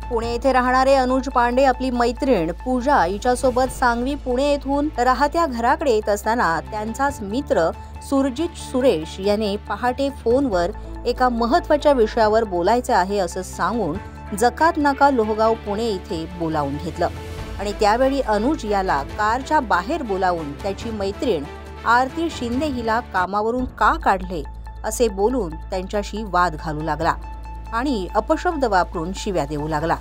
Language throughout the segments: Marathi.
पुणे येथे राहणारे अनुज पांडे आपली मैत्रीण पूजा हिच्यासोबत सांगवी पुणे येथून राहत्या घराकडे येत असताना त्यांचाच मित्र सुरजित सुरेश याने पहाटे फोनवर एका महत्त्वाच्या विषयावर बोलायचे आहे असं सांगून जकात नाका लोहगाव पुणे इथे बोलावून घेतलं आणि त्यावेळी अनुज याला कारच्या बाहेर बोलावून त्याची मैत्रीण आरती शिंदे हिला कामावरून का काढले असे बोलून त्यांच्याशी वाद घालू लागला आणि अपशब्द वापरून शिव्या देऊ लागला।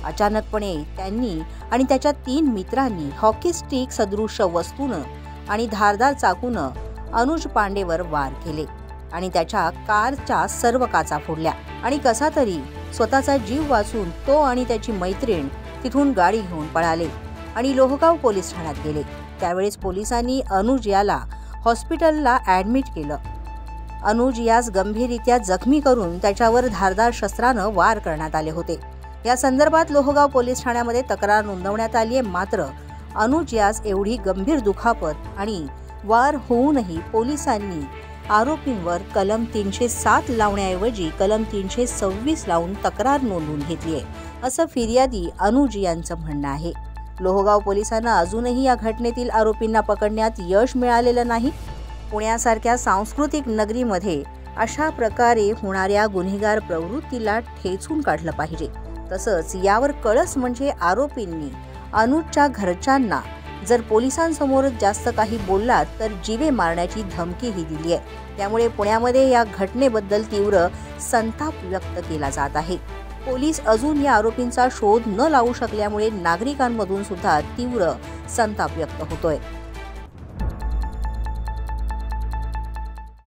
अचानकपणे त्यांनी आणि त्याच्या 3 मित्रांनी हॉकी स्टिक सदृश वस्तूनं आणि धारदार चाकूनं अनुज पांडेवर वार केले आणि त्याच्या कारच्या सर्व काचा फोडल्या आणि कसा तरी स्वतःचा जीव वाचून तो आणि त्याची मैत्रीण तिथून गाडी घेऊन पळाले आणि लोहगाव पोलीस ठाण्यात गेले। त्यावेळेस पोलिसांनी अनुज याला हॉस्पिटलला ॲडमिट केलं। अनुज यास गंभीररित्या जखमी करून त्याच्यावर धारदार शस्त्रानं वार करण्यात आले होते। या संदर्भात लोहगाव पोलीस ठाण्यामध्ये तक्रार नोंदवण्यात आली आहे। मात्र अनुज यास एवढी गंभीर दुखापत आणि वार होऊनही पोलिसांनी आरोपींवर कलम 307 लावण्याऐवजी कलम 326 लावून तक्रार नोंदवून घेतली आहे असं फिर्यादी अनुज यांचं म्हणणं आहे। लोहगाव पोलिसांना अजूनही या घटनेतील आरोपींना पकडण्यात यश मिळालेलं नाही। पुण्यासारख्या सांस्कृतिक नगरीमध्ये अशा प्रकारे होणाऱ्या गुन्हेगार प्रवृत्तीला ठेचून काढलं पाहिजे। तसंच यावर कळस म्हणजे आरोपींनी अनुजच्या घरच्यांना जर पोलिसांसमोर जास्त काही बोललात तर जीवे मारण्याची धमकीही दिली आहे। त्यामुळे पुण्यामध्ये या घटनेबद्दल तीव्र संताप व्यक्त केला जात आहे। पोलीस अजून या आरोपींचा शोध न लावू शकल्यामुळे नागरिकांमधून सुद्धा तीव्र संताप व्यक्त होतोय।